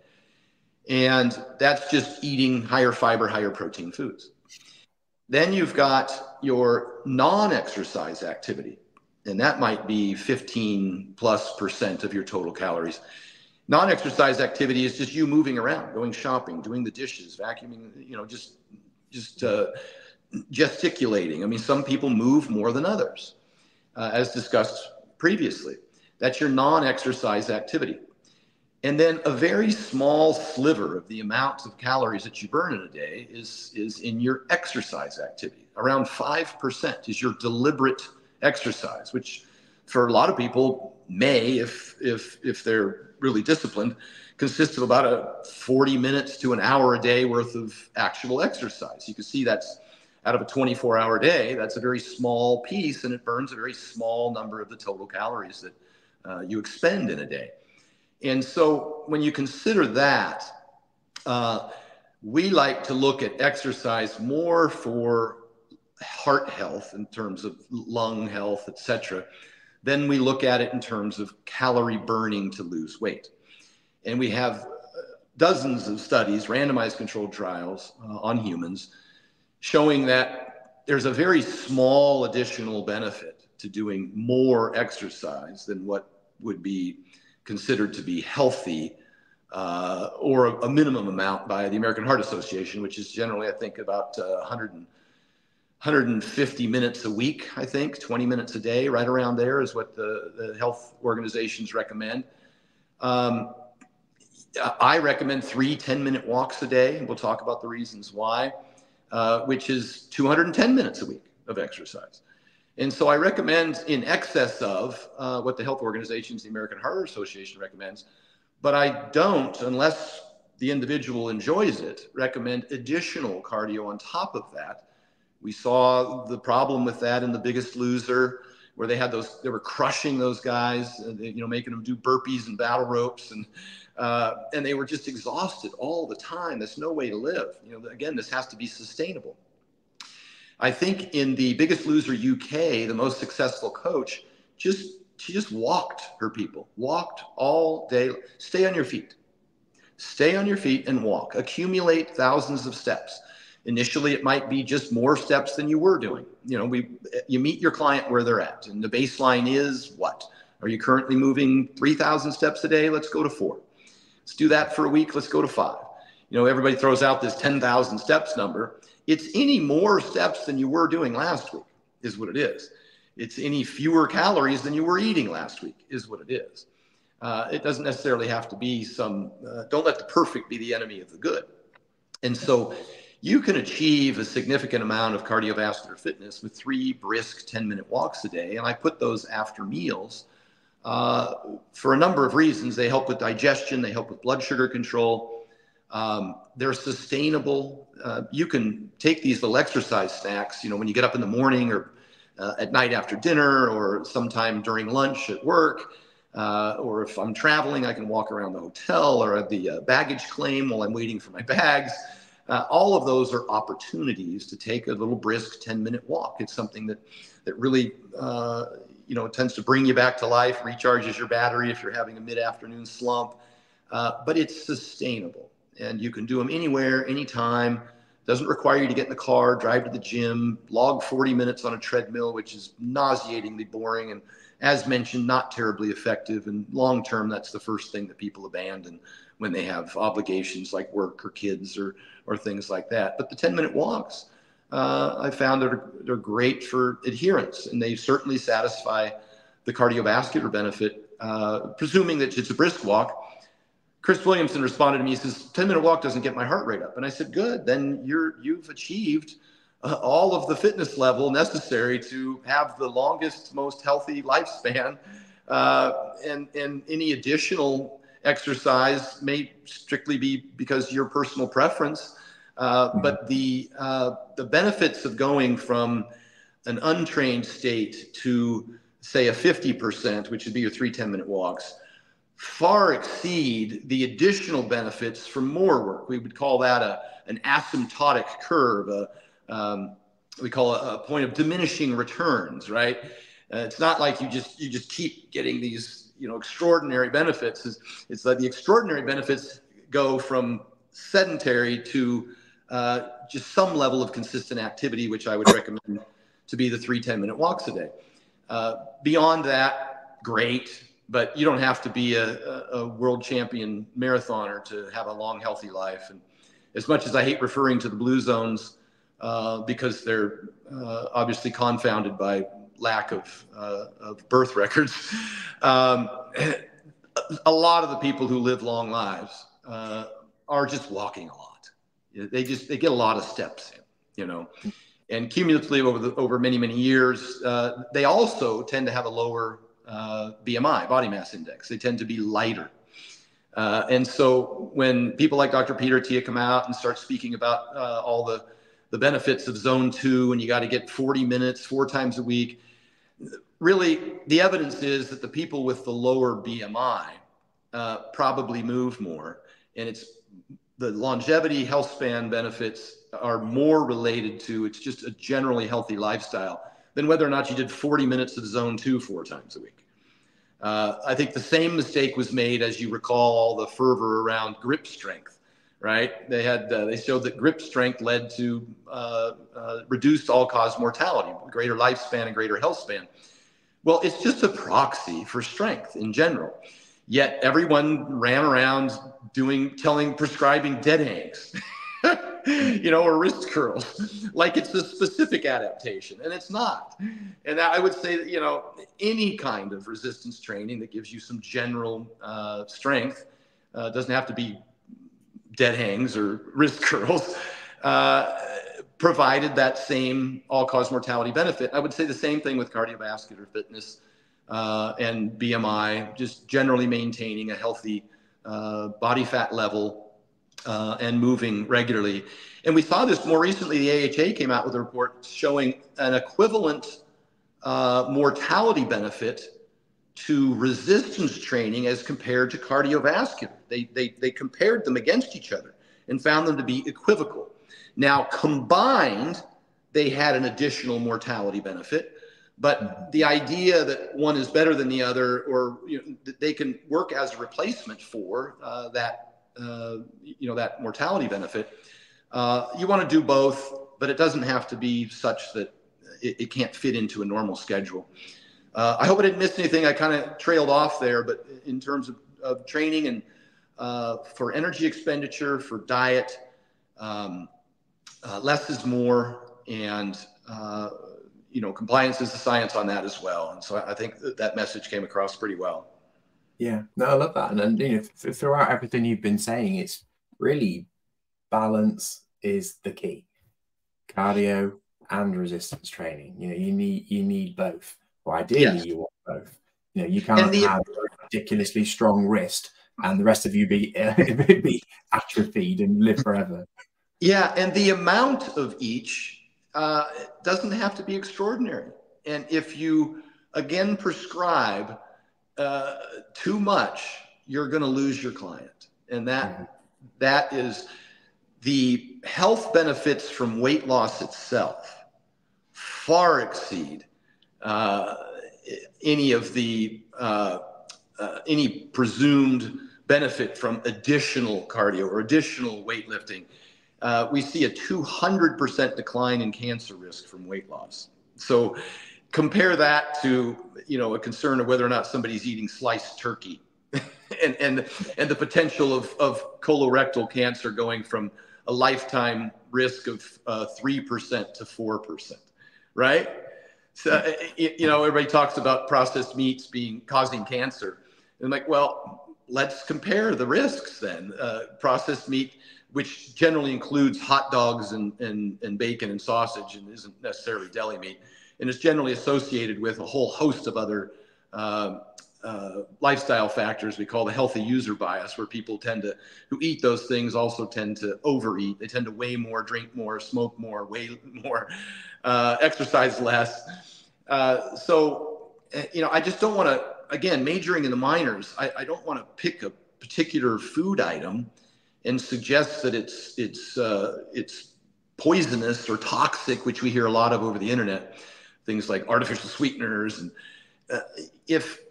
And that's just eating higher fiber, higher protein foods. Then you've got your non-exercise activity, and that might be 15+% of your total calories. Non-exercise activity is just you moving around, going shopping, doing the dishes, vacuuming, just gesticulating. I mean, some people move more than others, as discussed previously. That's your non-exercise activity. And then a very small sliver of the amount of calories that you burn in a day is in your exercise activity. Around 5% is your deliberate exercise, which for a lot of people may, if they're really disciplined, consist of about 40 minutes to an hour a day worth of actual exercise. You can see that's out of a 24-hour day. That's a very small piece, and it burns a very small number of the total calories that you expend in a day. And so when you consider that, we like to look at exercise more for heart health in terms of lung health, etc. Then we look at it in terms of calorie burning to lose weight. And we have dozens of studies, randomized controlled trials on humans, showing that there's a very small additional benefit to doing more exercise than what would be considered to be healthy, or a minimum amount by the American Heart Association, which is generally, I think, about 150 minutes a week, I think, 20 minutes a day, right around there is what the health organizations recommend. I recommend 3 10-minute walks a day. We'll talk about the reasons why, which is 210 minutes a week of exercise. And so I recommend in excess of what the health organizations, the American Heart Association recommends, but I don't, unless the individual enjoys it, recommend additional cardio on top of that. We saw the problem with that in The Biggest Loser, where they were crushing those guys, making them do burpees and battle ropes, and they were just exhausted all the time. There's no way to live. Again, this has to be sustainable. I think in The Biggest Loser UK, the most successful coach, she just walked her people, walked all day. Stay on your feet and walk. Accumulate thousands of steps. Initially, it might be just more steps than you were doing. You meet your client where they're at, and the baseline is what? Are you currently moving 3,000 steps a day? Let's go to 4. Let's do that for a week. Let's go to 5. Everybody throws out this 10,000 steps number. It's any more steps than you were doing last week is what it is. It's any fewer calories than you were eating last week is what it is. It doesn't necessarily have to be don't let the perfect be the enemy of the good. And so you can achieve a significant amount of cardiovascular fitness with 3 brisk 10-minute walks a day. And I put those after meals for a number of reasons. They help with digestion. They help with blood sugar control. They're sustainable. You can take these little exercise snacks, when you get up in the morning or at night after dinner or sometime during lunch at work. Or if I'm traveling, I can walk around the hotel or at the baggage claim while I'm waiting for my bags. All of those are opportunities to take a little brisk 10-minute walk. It's something that really, tends to bring you back to life, recharges your battery if you're having a mid-afternoon slump. But it's sustainable, and you can do them anywhere, anytime. Doesn't require you to get in the car, drive to the gym, log 40 minutes on a treadmill, which is nauseatingly boring and, as mentioned, not terribly effective. And long term, that's the first thing that people abandon when they have obligations like work or kids or things like that. But the 10-minute walks, I found they're great for adherence, and they certainly satisfy the cardiovascular benefit, presuming that it's a brisk walk. Chris Williamson responded to me, he says, 10-minute walk doesn't get my heart rate up. And I said, good, then you've achieved all of the fitness level necessary to have the longest, most healthy lifespan. And any additional exercise may strictly be because your personal preference. But the benefits of going from an untrained state to, say, a 50%, which would be your 3 10-minute walks, far exceed the additional benefits from more work. We would call that an asymptotic curve. We call it a point of diminishing returns, right? It's not like you just keep getting these extraordinary benefits. It's like the extraordinary benefits go from sedentary to just some level of consistent activity, which I would recommend to be the 3 10-minute walks a day. Beyond that, great. But you don't have to be a world champion marathoner to have a long, healthy life. And as much as I hate referring to the blue zones because they're obviously confounded by lack of birth records, a lot of the people who live long lives are just walking a lot. They get a lot of steps in, and cumulatively over many, many years, they also tend to have a lower BMI, body mass index. They tend to be lighter. And so when people like Dr. Peter Attia come out and start speaking about all the benefits of zone 2, and you got to get 40 minutes 4 times a week, really the evidence is that the people with the lower BMI probably move more. And it's the longevity, health span benefits are more related to, it's just a generally healthy lifestyle than whether or not you did 40 minutes of zone 2 4 times a week. I think the same mistake was made, as you recall, all the fervor around grip strength, right? They showed that grip strength led to reduced all-cause mortality, greater lifespan and greater health span. Well, it's just a proxy for strength in general. Yet everyone ran around prescribing dead hangs, or wrist curls, like it's a specific adaptation, and it's not. And I would say that, any kind of resistance training that gives you some general strength doesn't have to be dead hangs or wrist curls, provided that same all-cause mortality benefit. I would say the same thing with cardiovascular fitness and BMI, just generally maintaining a healthy body fat level and moving regularly. And we saw this more recently. The AHA came out with a report showing an equivalent mortality benefit to resistance training as compared to cardiovascular. They compared them against each other and found them to be equivocal. Now, combined, they had an additional mortality benefit. But the idea that one is better than the other, or that they can work as a replacement for that mortality benefit, you want to do both, but it doesn't have to be such that it can't fit into a normal schedule. I hope I didn't miss anything. I kind of trailed off there, but in terms of training and for energy expenditure, for diet, less is more, and compliance is the science on that as well. And so I think that message came across pretty well. Yeah, no, I love that. And throughout everything you've been saying, it's really balance is the key. Cardio and resistance training. You need both. Or ideally, you want both. You can't have a ridiculously strong wrist and the rest of you be atrophied and live forever. Yeah, and the amount of each doesn't have to be extraordinary. And if you, again, prescribe too much, you're going to lose your client. And that is the health benefits from weight loss itself far exceed any of the any presumed benefit from additional cardio or additional weightlifting. We see a 200% decline in cancer risk from weight loss. So compare that to, a concern of whether or not somebody's eating sliced turkey and the potential of colorectal cancer going from a lifetime risk of 3% to 4%, right? So, everybody talks about processed meats causing cancer. And I'm like, well, let's compare the risks then. Processed meat, which generally includes hot dogs and bacon and sausage and isn't necessarily deli meat, and is generally associated with a whole host of other lifestyle factors we call the healthy user bias, where people who eat those things also tend to overeat. They tend to weigh more, drink more, smoke more, weigh more, exercise less. So, I just don't want to, again, majoring in the minors, I don't want to pick a particular food item and suggest that it's poisonous or toxic, which we hear a lot of over the internet, things like artificial sweeteners. And if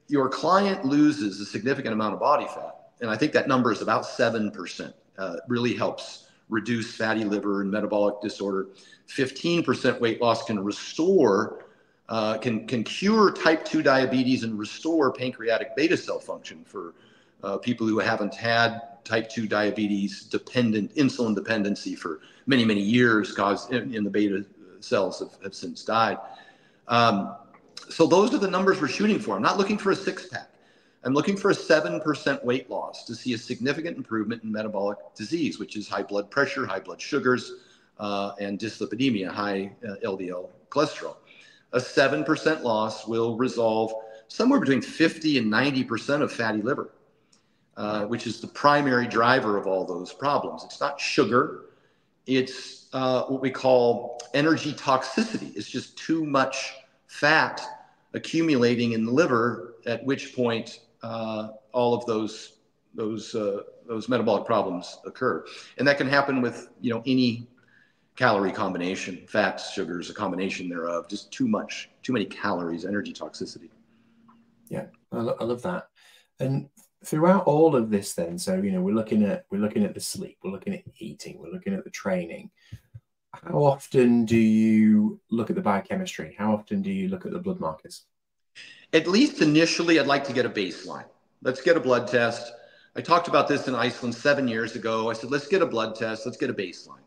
your client loses a significant amount of body fat, and I think that number is about 7%, really helps reduce fatty liver and metabolic disorder. 15% weight loss can restore, can cure type 2 diabetes and restore pancreatic beta cell function for people who haven't had type 2 diabetes insulin dependency for many, many years, caused in the beta cells have since died. So those are the numbers we're shooting for. I'm not looking for a six-pack. I'm looking for a 7% weight loss to see a significant improvement in metabolic disease, which is high blood pressure, high blood sugars, and dyslipidemia, high LDL cholesterol. A 7% loss will resolve somewhere between 50 and 90% of fatty liver, which is the primary driver of all those problems. It's not sugar. It's what we call energy toxicity. It's just too much fat accumulating in the liver, at which point all of those metabolic problems occur. And that can happen with any calorie combination, fats, sugars, a combination thereof, just too many calories, energy toxicity. Yeah, I love that. And throughout all of this then, so we're looking at the sleep, we're looking at eating, we're looking at the training. How often do you look at the biochemistry? How often do you look at the blood markers? At least initially, I'd like to get a baseline. Let's get a blood test. I talked about this in Iceland 7 years ago. I said, let's get a blood test. Let's get a baseline.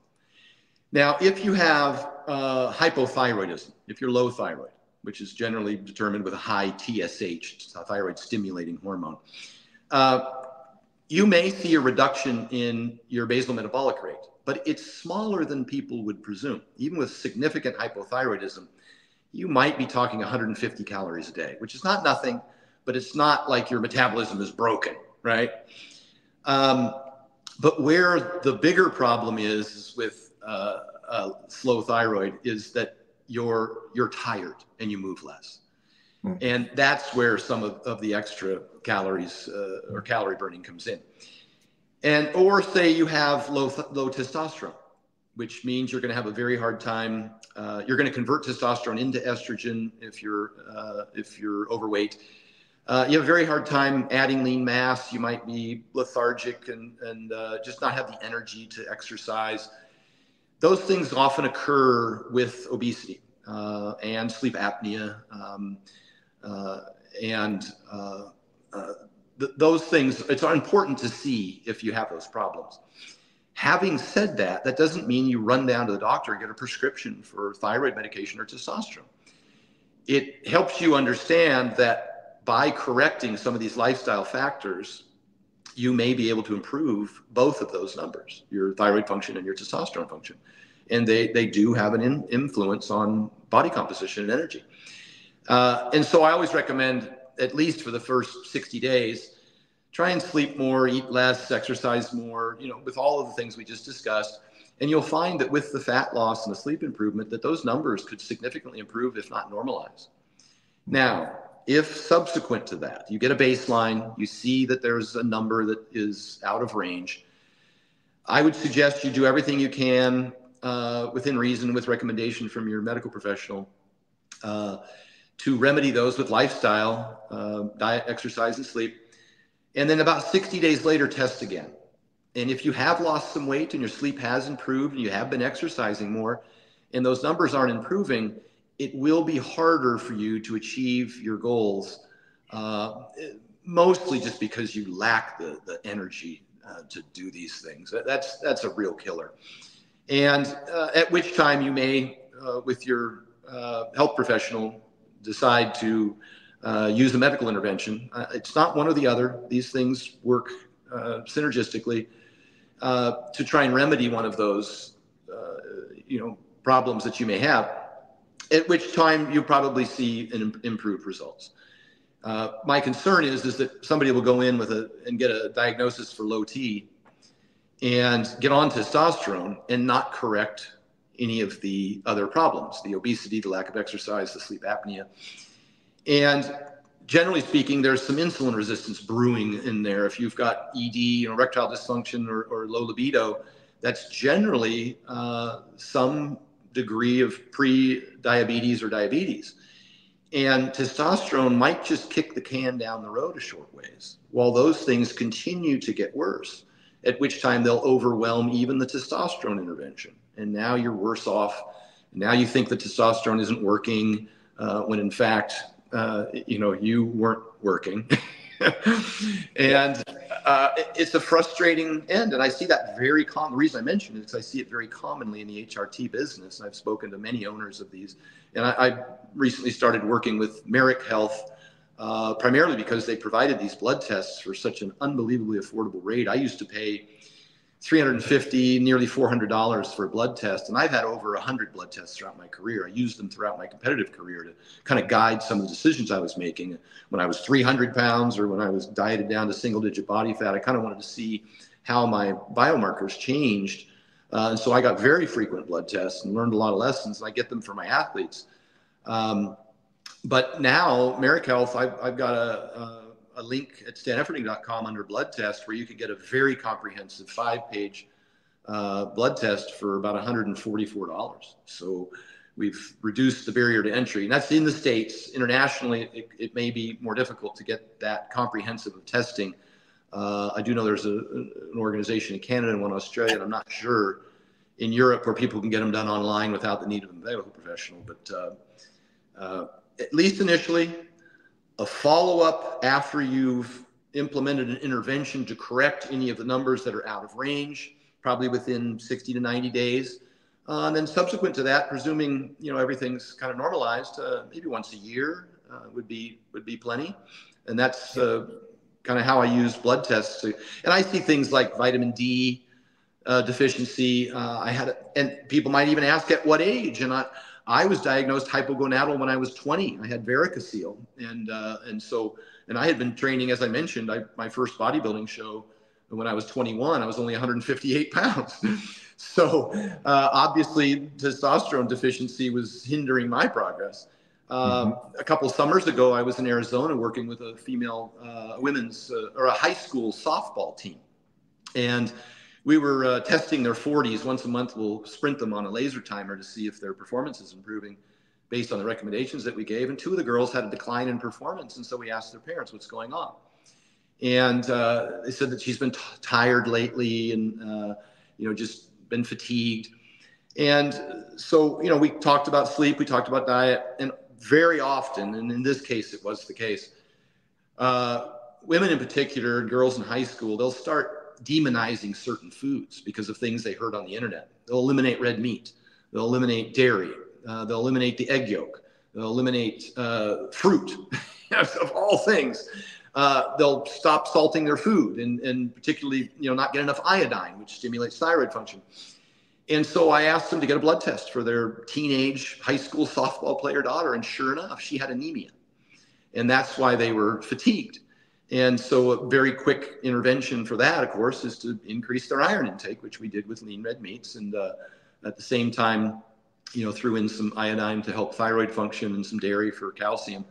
Now, if you have hypothyroidism, if you're low thyroid, which is generally determined with a high TSH, thyroid stimulating hormone, you may see a reduction in your basal metabolic rate, but it's smaller than people would presume. Even with significant hypothyroidism, you might be talking 150 calories a day, which is not nothing, but it's not like your metabolism is broken, right? But where the bigger problem is with slow thyroid is that you're tired and you move less. And that's where some of the extra calories or calorie burning comes in. And or say you have low testosterone, which means you're going to have a very hard time. You're going to convert testosterone into estrogen if you're overweight. You have a very hard time adding lean mass. You might be lethargic and just not have the energy to exercise. Those things often occur with obesity and sleep apnea. Those things, it's important to see if you have those problems. Having said that, that doesn't mean you run down to the doctor and get a prescription for thyroid medication or testosterone. It helps you understand that by correcting some of these lifestyle factors, you may be able to improve both of those numbers, your thyroid function and your testosterone function. And they do have an influence on body composition and energy. And so I always recommend, at least for the first 60 days, try and sleep more, eat less, exercise more, with all of the things we just discussed. And you'll find that with the fat loss and the sleep improvement, that those numbers could significantly improve, if not normalize. Now, if subsequent to that, you get a baseline, you see that there's a number that is out of range, I would suggest you do everything you can within reason, with recommendation from your medical professional, to remedy those with lifestyle, diet, exercise, and sleep. And then about 60 days later, test again. And if you have lost some weight and your sleep has improved and you have been exercising more and those numbers aren't improving, it will be harder for you to achieve your goals, mostly just because you lack the energy to do these things. That's a real killer. And at which time you may, with your health professional, decide to use a medical intervention. It's not one or the other. These things work synergistically to try and remedy one of those, problems that you may have, at which time you probably see improved results. My concern is that somebody will go in and get a diagnosis for low T and get on testosterone and not correct any of the other problems, the obesity, the lack of exercise, the sleep apnea. And generally speaking, there's some insulin resistance brewing in there. If you've got ED, erectile dysfunction or low libido, that's generally some degree of pre-diabetes or diabetes. And testosterone might just kick the can down the road a short ways while those things continue to get worse, at which time they'll overwhelm even the testosterone intervention. And now you're worse off. Now you think the testosterone isn't working when in fact, you weren't working. And it's a frustrating end. And I see that very common. The reason I mention it is I see it very commonly in the HRT business. I've spoken to many owners of these. And I recently started working with Merrick Health, primarily because they provided these blood tests for such an unbelievably affordable rate. I used to pay $350, nearly $400 for a blood test. And I've had over 100 blood tests throughout my career. I used them throughout my competitive career to kind of guide some of the decisions I was making. When I was 300 pounds or when I was dieted down to single-digit body fat, I kind of wanted to see how my biomarkers changed. And so I got very frequent blood tests and learned a lot of lessons, and I get them for my athletes. But now, Merrick Health, I've got a link at stanefferding.com under blood test where you can get a very comprehensive 5-page blood test for about $144. So we've reduced the barrier to entry, and that's in the States. Internationally, it may be more difficult to get that comprehensive of testing. I do know there's an organization in Canada and one in Australia, and I'm not sure in Europe where people can get them done online without the need of a medical professional. But at least initially, a follow-up after you've implemented an intervention to correct any of the numbers that are out of range, probably within 60 to 90 days. And then subsequent to that, presuming, you know, everything's kind of normalized, maybe once a year would be plenty. And that's kind of how I use blood tests. And I see things like vitamin D deficiency. And people might even ask at what age. And I was diagnosed hypogonadal when I was 20. I had varicocele. And I had been training, as I mentioned, my first bodybuilding show when I was 21, I was only 158 pounds. So obviously testosterone deficiency was hindering my progress. A couple of summers ago, I was in Arizona working with a female women's or a high school softball team. And we were testing their 40s. Once a month, we'll sprint them on a laser timer to see if their performance is improving based on the recommendations that we gave. And two of the girls had a decline in performance. And so we asked their parents, what's going on? And they said that she's been tired lately and, just been fatigued. And so, we talked about sleep, we talked about diet, and very often, and in this case, it was the case, women in particular, girls in high school, they'll start demonizing certain foods because of things they heard on the internet. They'll eliminate red meat. They'll eliminate dairy. They'll eliminate the egg yolk. They'll eliminate fruit, of all things. They'll stop salting their food and particularly, not get enough iodine, which stimulates thyroid function. And so I asked them to get a blood test for their teenage high school softball player daughter. And sure enough, she had anemia. And that's why they were fatigued. And so a very quick intervention for that, of course, is to increase their iron intake, which we did with lean red meats. And at the same time, threw in some iodine to help thyroid function and some dairy for calcium.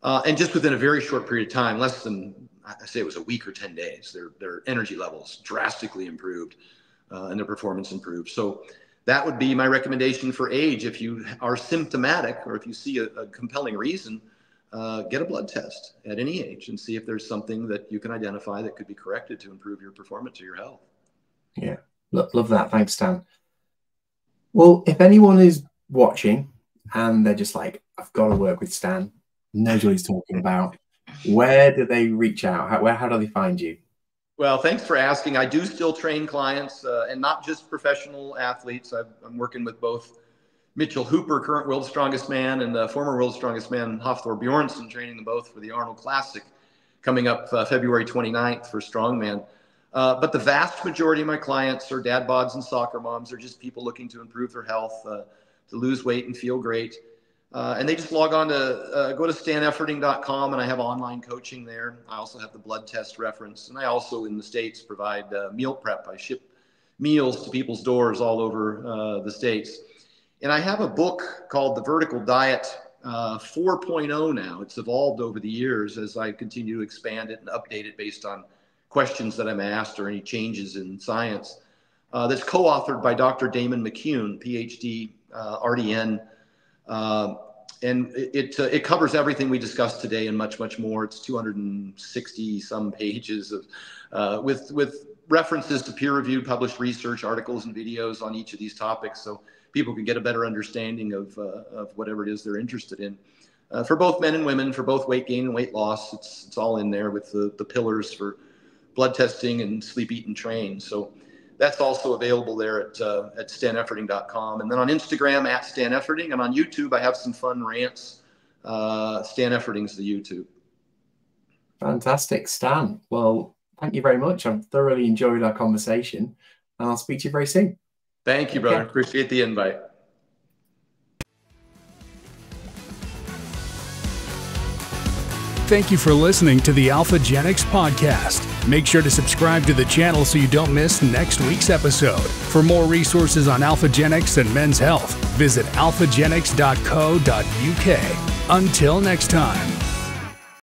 And just within a very short period of time, less than, I say it was a week or 10 days, their energy levels drastically improved and their performance improved. So that would be my recommendation for age. If you are symptomatic or if you see a compelling reason, get a blood test at any age and see if there's something that you can identify that could be corrected to improve your performance or your health. Yeah, love that. Thanks, Stan. Well, if anyone is watching and they're just like, I've got to work with Stan, knows what he's talking about, where do they reach out? How do they find you? Well, thanks for asking. I do still train clients and not just professional athletes. I'm working with both Mitchell Hooper, current world's strongest man, and former world's strongest man, Hafthor Bjornsson, training them both for the Arnold Classic coming up February 29th for strongman. But the vast majority of my clients are dad bods and soccer moms. They're just people looking to improve their health, to lose weight and feel great. And they just log on to go to stanefferding.com, and I have online coaching there. I also have the blood test reference. And I also, in the States, provide meal prep. I ship meals to people's doors all over the States. And I have a book called The Vertical Diet 4.0 now. It's evolved over the years as I continue to expand it and update it based on questions that I'm asked or any changes in science. That's co-authored by Dr. Damon McCune, PhD, RDN. And it covers everything we discussed today and much, much more. It's 260 some pages of with references to peer-reviewed published research, articles and videos on each of these topics, so people can get a better understanding of whatever it is they're interested in. For both men and women, for both weight gain and weight loss, it's all in there with the pillars for blood testing and sleep, eat, and train. So that's also available there at stanefferding.com. And then on Instagram, at Stan Efferding. And on YouTube, I have some fun rants. Stan Efferding's the YouTube. Fantastic, Stan. Well, thank you very much. I've thoroughly enjoyed our conversation, and I'll speak to you very soon. Thank you, brother. Okay. Appreciate the invite. Thank you for listening to the Alphagenix podcast. Make sure to subscribe to the channel so you don't miss next week's episode. For more resources on Alphagenix and men's health, visit alphagenix.co.uk. Until next time.